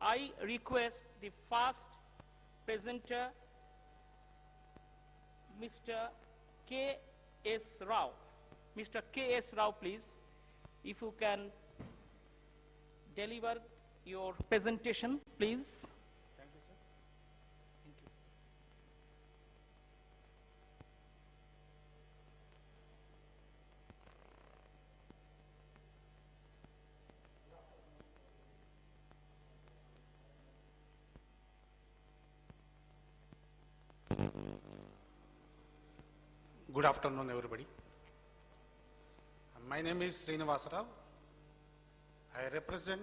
I request the first presenter, Mr. K.S. Rao. Mr. K.S. Rao, please, if you can deliver your presentation, please. Thank you, sir. Thank you. Good afternoon, everybody. My name is Srinivasa Rao. I represent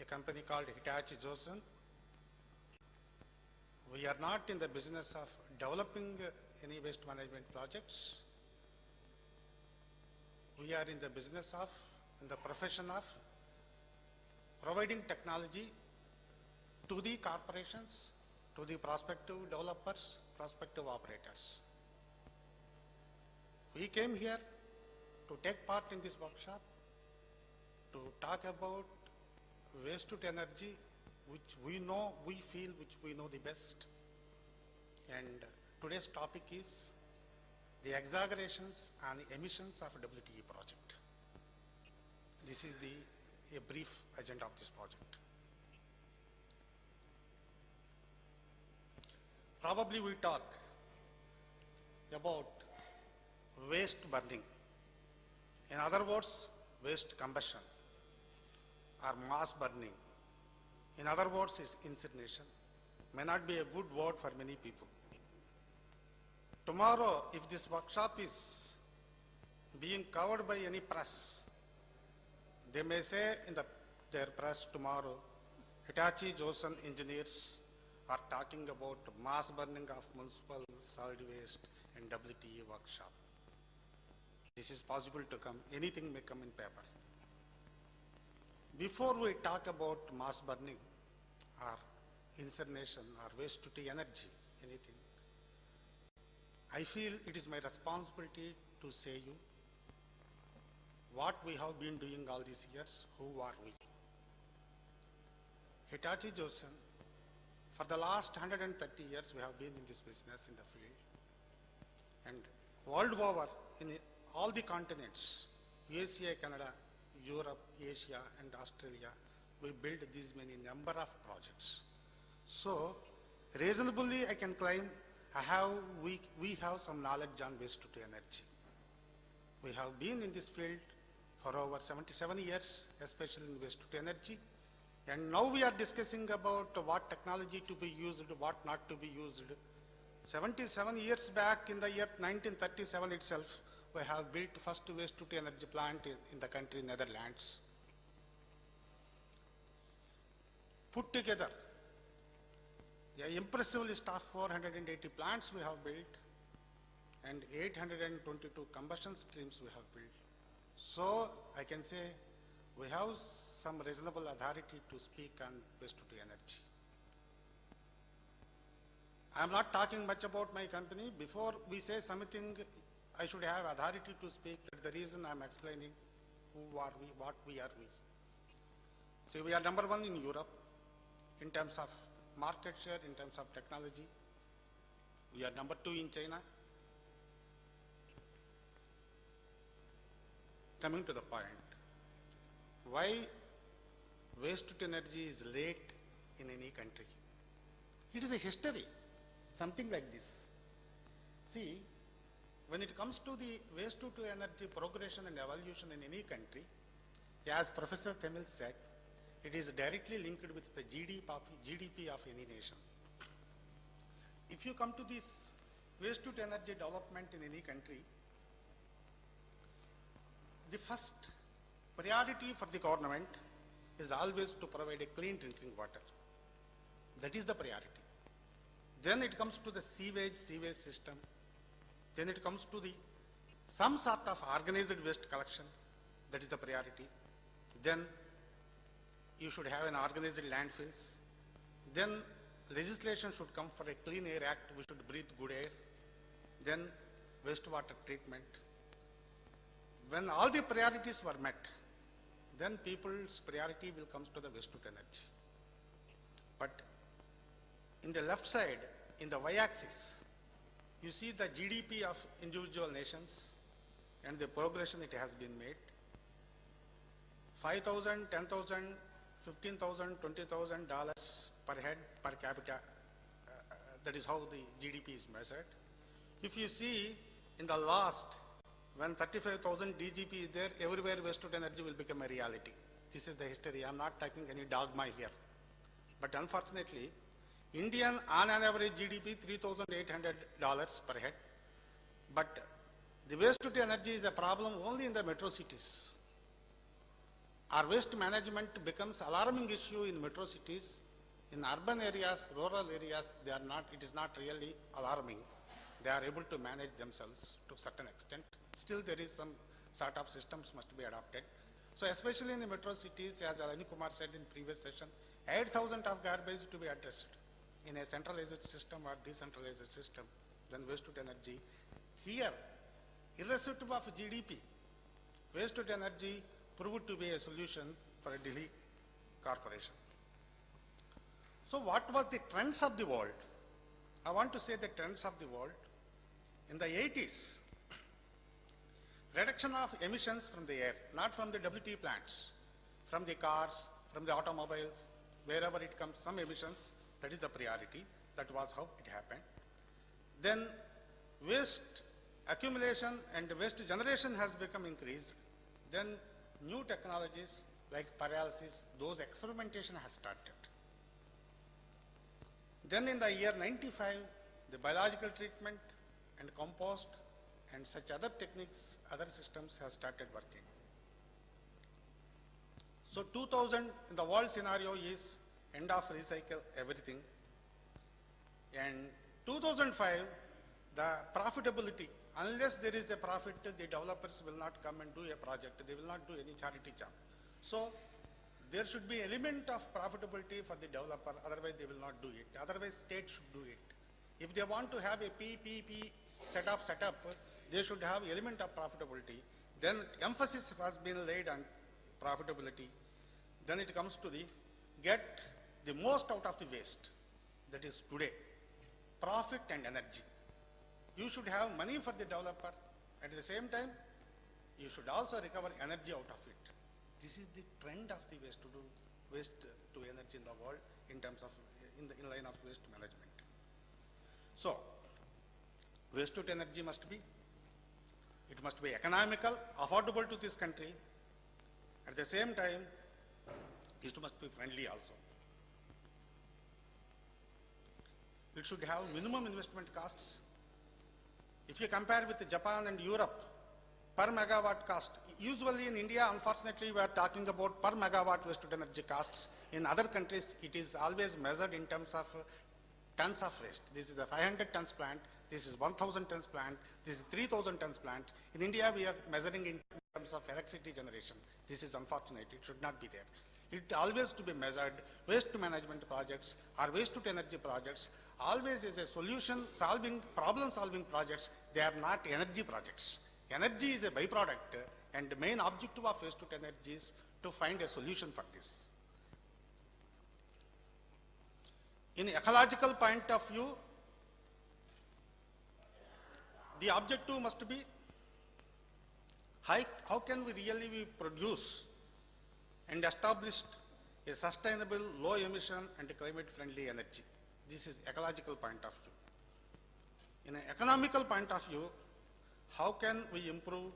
a company called Hitachi Zosen. We are not in the business of developing any waste management projects. We are in the business of, in the profession of providing technology to the corporations, to the prospective developers, prospective operators. We came here to take part in this workshop to talk about waste to energy, which we know, we feel, which we know the best. And today's topic is the exaggerations and emissions of WTE project. This is a brief agenda of this project. Probably we talk about waste burning. In other words, waste combustion or mass burning. In other words, it's incineration. May not be a good word for many people. Tomorrow, if this workshop is being covered by any press, they may say in their press tomorrow, Hitachi Zosen engineers are talking about mass burning of municipal solid waste in WTE workshop. This is possible to come, anything may come in paper. Before we talk about mass burning or incineration or waste to energy, anything, I feel it is my responsibility to say you what we have been doing all these years, who are we. Hitachi Zosen, for the last 130 years we have been in this business in the field, and world over in all the continents, USA, Canada, Europe, Asia and Australia, we built these many number of projects. So reasonably I can claim we have some knowledge on waste to energy. We have been in this field for over 77 years, especially in waste to energy. And now we are discussing about what technology to be used, what not to be used. 77 years back in the year 1937 itself, we have built first waste to energy plant in the country Netherlands. Put together, an impressive list of 480 plants we have built and 822 combustion streams we have built. So I can say we have some reasonable authority to speak on waste to energy. I am not talking much about my company. Before we say something, I should have authority to speak. That's the reason I am explaining who are we, what we are we. So we are number one in Europe in terms of market share, in terms of technology. We are number two in China. Coming to the point, why waste to energy is late in any country? It is a history, something like this. See, when it comes to the waste to energy progression and evolution in any country, as Professor Temil said, it is directly linked with the GDP of any nation. If you come to this waste to energy development in any country, the first priority for the government is always to provide a clean drinking water. That is the priority. Then it comes to the sewage system. Then it comes to some sort of organized waste collection. That is the priority. Then you should have an organized landfills. Then legislation should come for a Clean Air Act. We should breathe good air. Then wastewater treatment. When all the priorities were met, then people's priority will come to the waste to energy. in the left side, in the y-axis, you see the GDP of individual nations and the progression it has been made. 5,000, 10,000, 15,000, $20,000 per head per capita. That is how the GDP is measured. If you see in the last, when 35,000 DGP is there, everywhere waste to energy will become a reality. This is the history. I'm not taking any dogma here. But unfortunately, Indian on an average GDP $3,800 per head. But the waste to energy is a problem only in the metro cities. Our waste management becomes alarming issue in metro cities. In urban areas, rural areas, it is not really alarming. They are able to manage themselves to a certain extent. Still there is some sort of systems must be adopted. So especially in the metro cities, as Alani Kumar said in previous session, 8,000 of garbage to be addressed in a centralized system or decentralized system, then waste to energy. Here, irrespective of GDP, waste to energy proved to be a solution for a Delhi corporation. So what was the trends of the world? I want to say the trends of the world. In the 80s, reduction of emissions from the air, not from the WT plants, from the cars, from the automobiles, wherever it comes, some emissions, that is the priority. That was how it happened. Then waste accumulation and waste generation has become increased. Then new technologies like pyrolysis, those experimentation has started. Then in the year 95, the biological treatment and compost and such other techniques, other systems have started working. So 2000 in the world scenario is end of recycle everything. And 2005, the profitability, unless there is a profit, the developers will not come and do a project. They will not do any charity job. So there should be element of profitability for the developer, otherwise they will not do it. Otherwise state should do it. If they want to have a PPP setup, they should have element of profitability. Then emphasis has been laid on profitability. Then it comes to the get the most out of the waste. That is today, profit and energy. You should have money for the developer. At the same time, you should also recover energy out of it. This is the trend of the waste to energy in the world in terms of in line of waste management. So, waste to energy must be economical, affordable to this country. At the same time, it must be friendly also. It should have minimum investment costs. If you compare with Japan and Europe, per megawatt cost, usually in India, unfortunately, we are talking about per megawatt waste to energy costs. In other countries, it is always measured in terms of tons of waste. This is a 500 tons plant, this is 1,000 tons plant, this is 3,000 tons plant. In India, we are measuring in terms of electricity generation. This is unfortunate, it should not be there. It always to be measured, waste management projects or waste to energy projects always is a solution solving, problem solving projects. They are not energy projects. Energy is a byproduct and the main objective of waste to energy is to find a solution for this. In ecological point of view, the objective must be how can we really produce and establish a sustainable, low emission and climate friendly energy. This is ecological point of view. In an economical point of view, how can we improve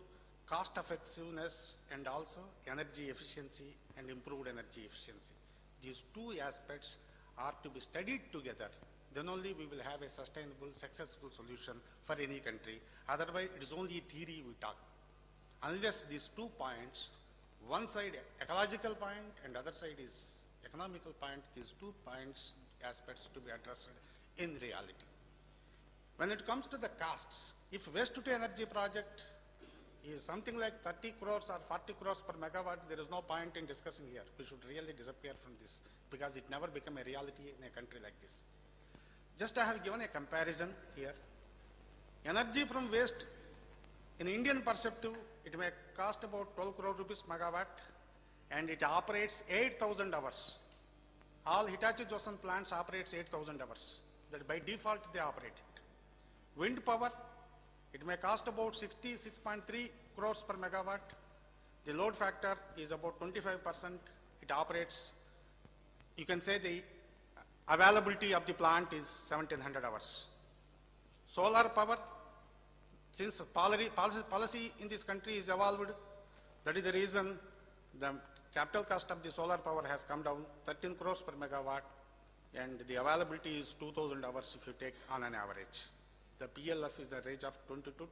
cost effectiveness and also energy efficiency and improved energy efficiency? These two aspects are to be studied together. Then only we will have a sustainable, successful solution for any country. Otherwise, it is only theory we talk. Unless these 2 points, one side ecological point and other side is economical point, these 2 points, aspects to be addressed in reality. When it comes to the costs, if waste to energy project is something like 30 crores or 40 crores per megawatt, there is no point in discussing here. We should really disappear from this because it never become a reality in a country like this. Just I have given a comparison here. Energy from waste in Indian perspective, it may cost about 12 crore rupees megawatt and it operates 8,000 hours. all Hitachi Zosen plants operates 8,000 hours. That by default they operate it. Wind power, it may cost about 66.3 crores per megawatt. The load factor is about 25%. It operates, you can say the availability of the plant is 1700 hours. Solar power, since policy in this country is evolved, that is the reason the capital cost of the solar power has come down 13 crores per megawatt, and the availability is 2000 hours if you take on an average. The PLF is the range of 20 to 24%.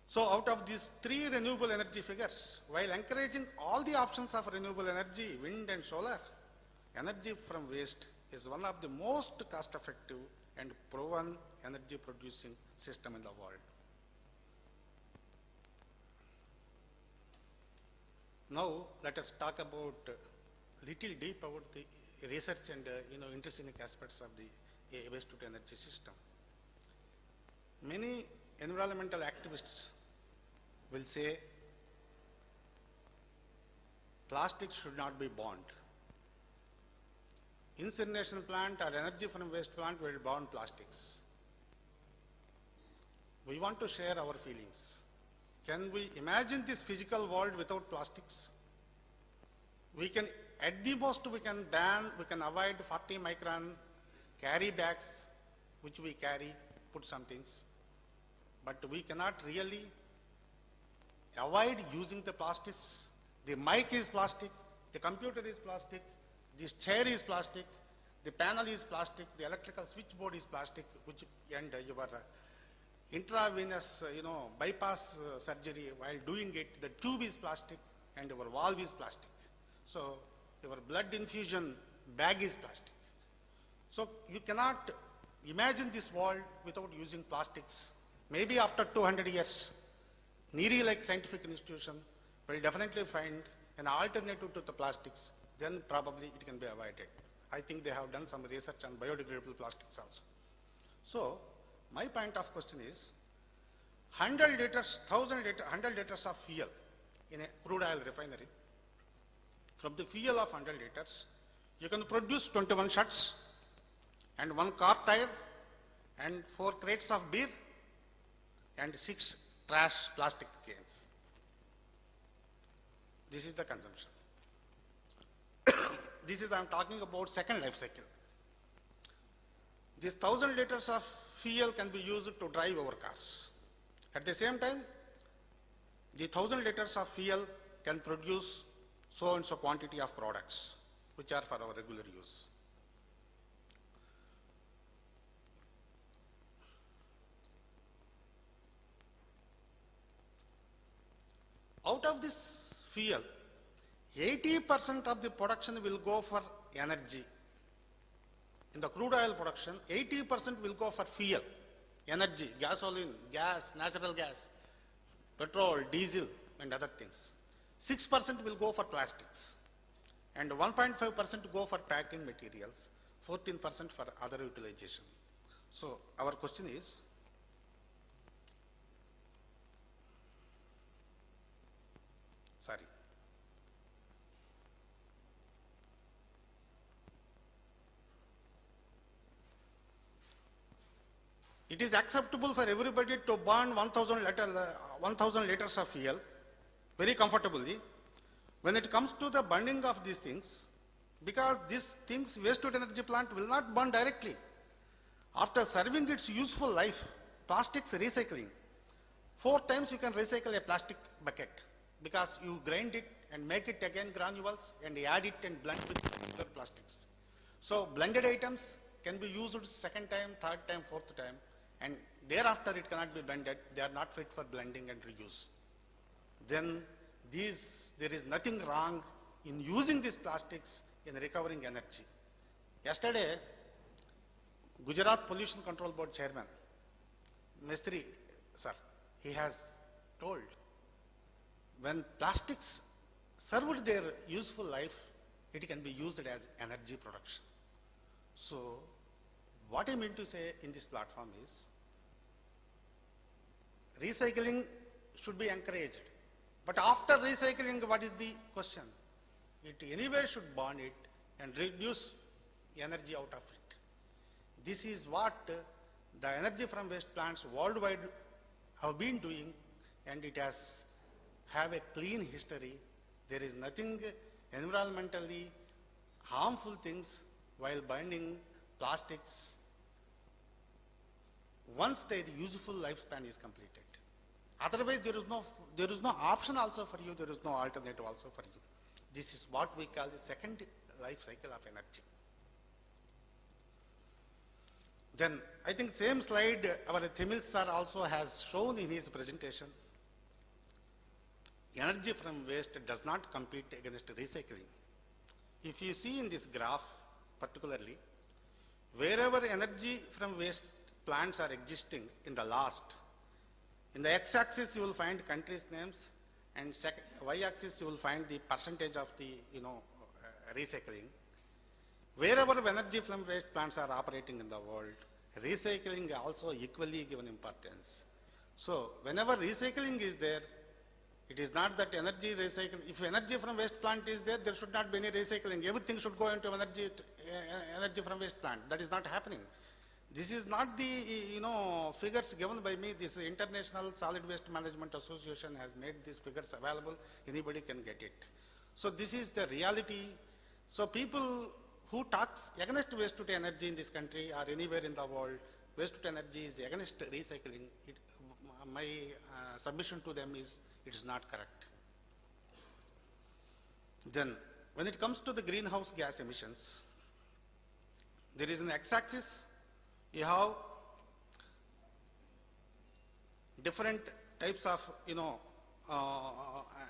So out of these three renewable energy figures, while encouraging all the options of renewable energy, wind and solar, energy from waste is one of the most cost-effective and proven energy producing system in the world. Now let us talk about little deep about the research and intrinsic aspects of the waste to energy system. Many environmental activists will say plastic should not be burned. Incineration plant or energy from waste plant will burn plastics. We want to share our feelings. Can we imagine this physical world without plastics? We can, at the most, we can ban, we can avoid 40 micron carry bags, which we carry, put some things. But we cannot really avoid using the plastics. The mic is plastic, the computer is plastic, this chair is plastic, the panel is plastic, the electrical switchboard is plastic, and your intravenous, bypass surgery, while doing it, the tube is plastic and your valve is plastic. So your blood infusion bag is plastic. So you cannot imagine this world without using plastics. Maybe after 200 years, NEERI like scientific institution will definitely find an alternative to the plastics, then probably it can be avoided. I think they have done some research on biodegradable plastics also. So my point of question is, 100 liters, 100 liters of fuel in a crude oil refinery, from the fuel of 100 liters, you can produce 21 shirts and 1 car tire and 4 crates of beer and 6 trash plastic cans. This is the consumption. This is, I am talking about second life cycle. This 1000 liters of fuel can be used to drive our cars. At the same time, the 1000 liters of fuel can produce so and so quantity of products, which are for our regular use. Out of this fuel, 80% of the production will go for energy. In the crude oil production, 80% will go for fuel, energy, gasoline, gas, natural gas, petrol, diesel, and other things. 6% will go for plastics, and 1.5% go for packing materials, 14% for other utilization. So our question is, sorry. It is acceptable for everybody to burn 1,000 liters of fuel very comfortably. When it comes to the burning of these things, because these things, waste to energy plant will not burn directly. After serving its useful life, plastics recycling, 4 times you can recycle a plastic bucket because you grind it and make it again granules and add it and blend with other plastics. So blended items can be used second time, third time, fourth time, and thereafter it cannot be blended. They are not fit for blending and reuse. Then there is nothing wrong in using these plastics in recovering energy. Yesterday, Gujarat Pollution Control Board Chairman, Mistry, sir, he has told, when plastics served their useful life, it can be used as energy production. So, what I mean to say in this platform is, recycling should be encouraged. But after recycling, what is the question? it anyway should burn it and reduce energy out of it. This is what the energy from waste plants worldwide have been doing, and it has have a clean history. There is nothing environmentally harmful things while burning plastics once their useful lifespan is completed. Otherwise, there is no option also for you, there is no alternative also for you. This is what we call the second life cycle of energy. Then, I think same slide our Thimil sir also has shown in his presentation. Energy from waste does not compete against recycling. If you see in this graph particularly, wherever energy from waste plants are existing in the last, in the x-axis you will find countries' names, and y-axis you will find the percentage of the recycling. Wherever energy from waste plants are operating in the world, recycling also equally given importance. So whenever recycling is there, it is not that energy recycle. If energy from waste plant is there, there should not be any recycling. Everything should go into energy from waste plant. That is not happening. This is not the figures given by me. This International Solid Waste Management Association has made these figures available. Anybody can get it. So this is the reality. So people who talks against waste to energy in this country or anywhere in the world, waste to energy is against recycling. My submission to them is it is not correct. Then when it comes to the greenhouse gas emissions, there is an x-axis. You have different types of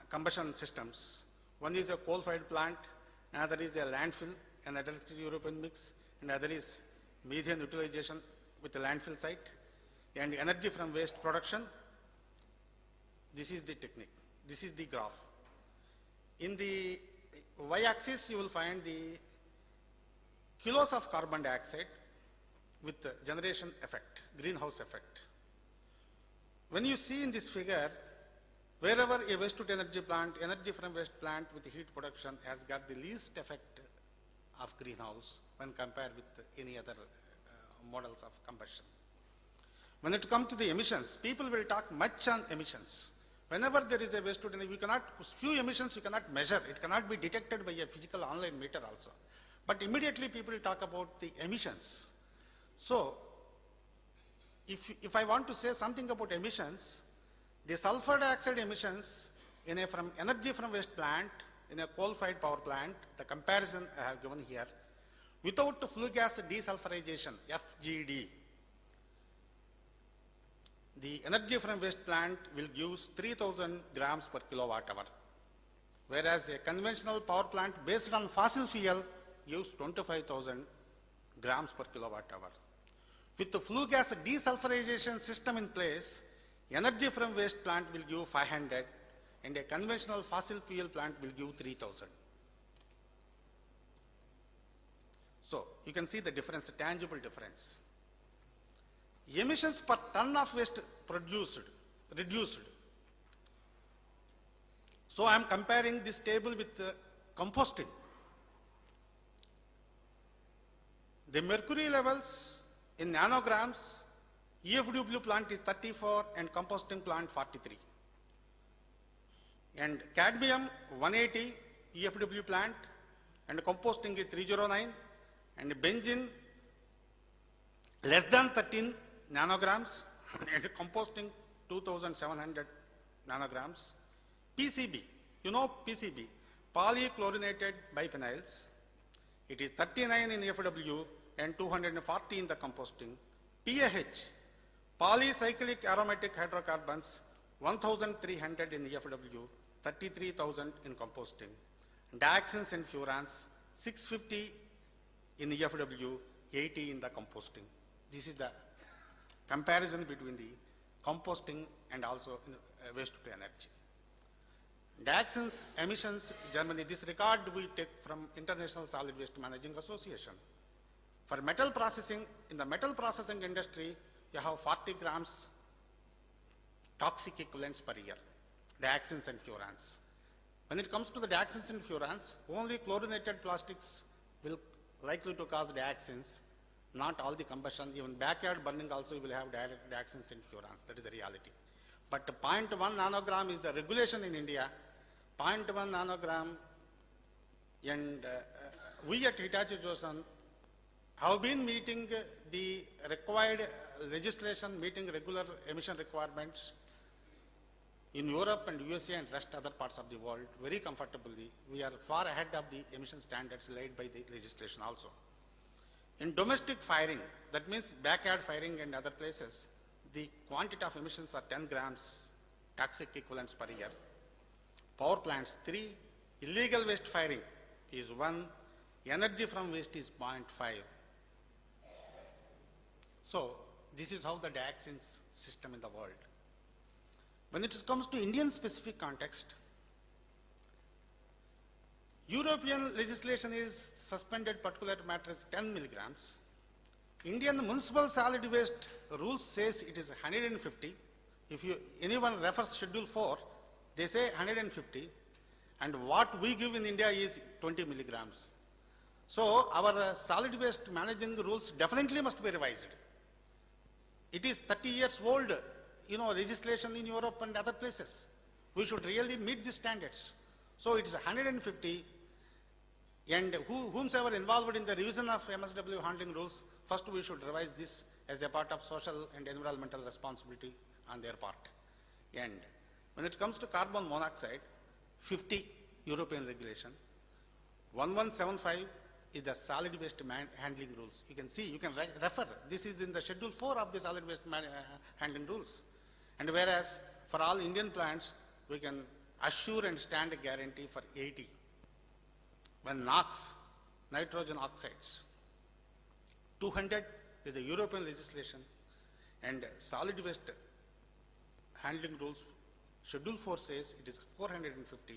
combustion systems. One is a coal-fired plant, another is a landfill, an electric European mix, and other is methane utilization with the landfill site, and energy from waste production. This is the technique. This is the graph. In the y-axis, you will find the kilos of carbon dioxide with the generation effect, greenhouse effect. When you see in this figure, wherever a waste to energy plant, energy from waste plant with heat production has got the least effect of greenhouse when compared with any other models of combustion. When it comes to the emissions, people will talk much on emissions. Whenever there is a waste to energy, few emissions you cannot measure. It cannot be detected by a physical online meter also. But immediately people talk about the emissions. So, if I want to say something about emissions, the sulfur dioxide emissions from energy from waste plant, in a coal-fired power plant, the comparison I have given here, without flue gas desulfurization, FGD, the energy from waste plant will use 3000 grams per kilowatt hour, whereas a conventional power plant based on fossil fuel gives 25,000 grams per kilowatt hour. With the flue gas desulfurization system in place, energy from waste plant will give 500 and a conventional fossil fuel plant will give 3,000. So you can see the difference, a tangible difference. Emissions per ton of waste produced, reduced. So I am comparing this table with composting. The mercury levels in nanograms, EFW plant is 34 and composting plant 43. And cadmium 180 EFW plant and composting is 309, and benzene less than 13 nanograms and composting 2700 nanograms. PCB, you know PCB, polychlorinated biphenyls, it is 39 in EFW and 240 in the composting. PAH, polycyclic aromatic hydrocarbons, 1300 in EFW, 33,000 in composting. Dioxins and furans, 650 in EFW, 80 in the composting. This is the comparison between the composting and also waste to energy. Dioxins emissions, Germany, this record we take from International Solid Waste Managing Association. For metal processing, in the metal processing industry, you have 40 grams toxic equivalents per year, dioxins and furans. When it comes to the dioxins and furans, only chlorinated plastics will likely to cause dioxins, not all the combustion. Even backyard burning also you will have dioxins and furans. That is the reality. But 0.1 nanogram is the regulation in India. 0.1 nanogram, and we at Hitachi Zosen have been meeting the required legislation, meeting regular emission requirements in Europe and USA and rest other parts of the world very comfortably. We are far ahead of the emission standards laid by the legislation also. In domestic firing, that means backyard firing and other places, the quantity of emissions are 10 grams toxic equivalents per year. Power plants 3, illegal waste firing is 1, energy from waste is 0.5. So this is how the dioxins system in the world. When it comes to Indian specific context, European legislation is suspended particulate matter is 10 milligrams. Indian municipal solid waste rules says it is 150. If anyone refers Schedule 4, they say 150. And what we give in India is 20 milligrams. So our solid waste managing rules definitely must be revised. It is 30 years old, legislation in Europe and other places. We should really meet the standards. So it is 150, and whomsoever involved in the revision of MSW handling rules, first we should revise this as a part of social and environmental responsibility on their part. And when it comes to carbon monoxide, 50 European regulation, 1175 is the solid waste handling rules. You can see, you can refer. This is in the Schedule 4 of the solid waste handling rules. And whereas for all Indian plants, we can assure and stand a guarantee for 80. When NOx, nitrogen oxides, 200 is the European legislation, and solid waste handling rules, Schedule 4 says it is 450,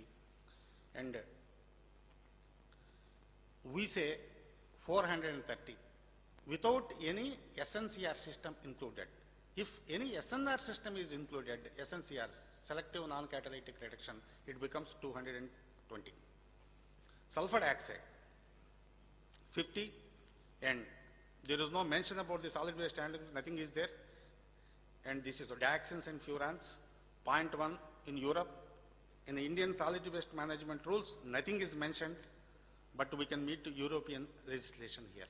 and we say 430 without any SNCR system included. If any SNR system is included, SNCR, selective non-catalytic reduction, it becomes 220. Sulfur dioxide, 50, and there is no mention about the solid waste handling, nothing is there. And this is dioxins and furans, 0.1 in Europe. In the Indian solid waste management rules, nothing is mentioned, but we can meet European legislation here.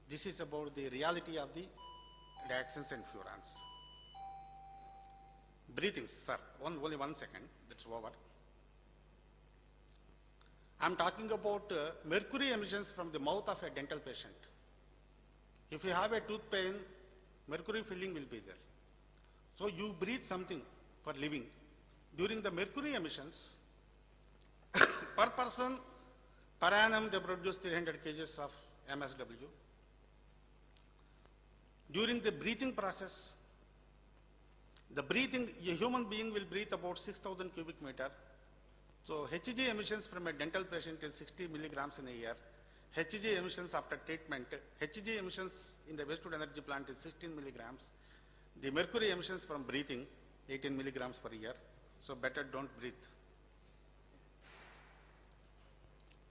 This is about the reality of the dioxins and furans. Breathing, sir, only 1 second, that's over. I'm talking about mercury emissions from the mouth of a dental patient. If you have a tooth pain, mercury filling will be there. So you breathe something for living. During the mercury emissions, per person, per annum, they produce 300 kgs of MSW. During the breathing process, a human being will breathe about 6,000 cubic meter. So HG emissions from a dental patient is 60 milligrams in a year. HG emissions after treatment, HG emissions in the waste to energy plant is 16 milligrams. The mercury emissions from breathing, 18 milligrams per year. So better don't breathe.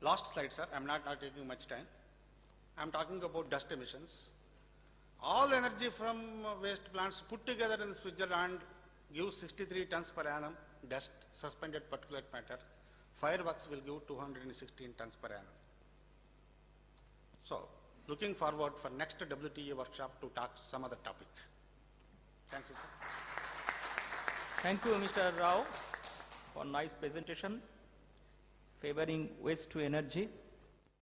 Last slide, sir. I'm not taking much time. I'm talking about dust emissions. All energy from waste plants put together in Switzerland gives 63 tons per annum dust, suspended particulate matter. Fireworks will give 216 tons per annum. So, looking forward for next WTA workshop to talk some other topic. Thank you, sir. Thank you, Mr. Rao, for nice presentation favoring waste to energy.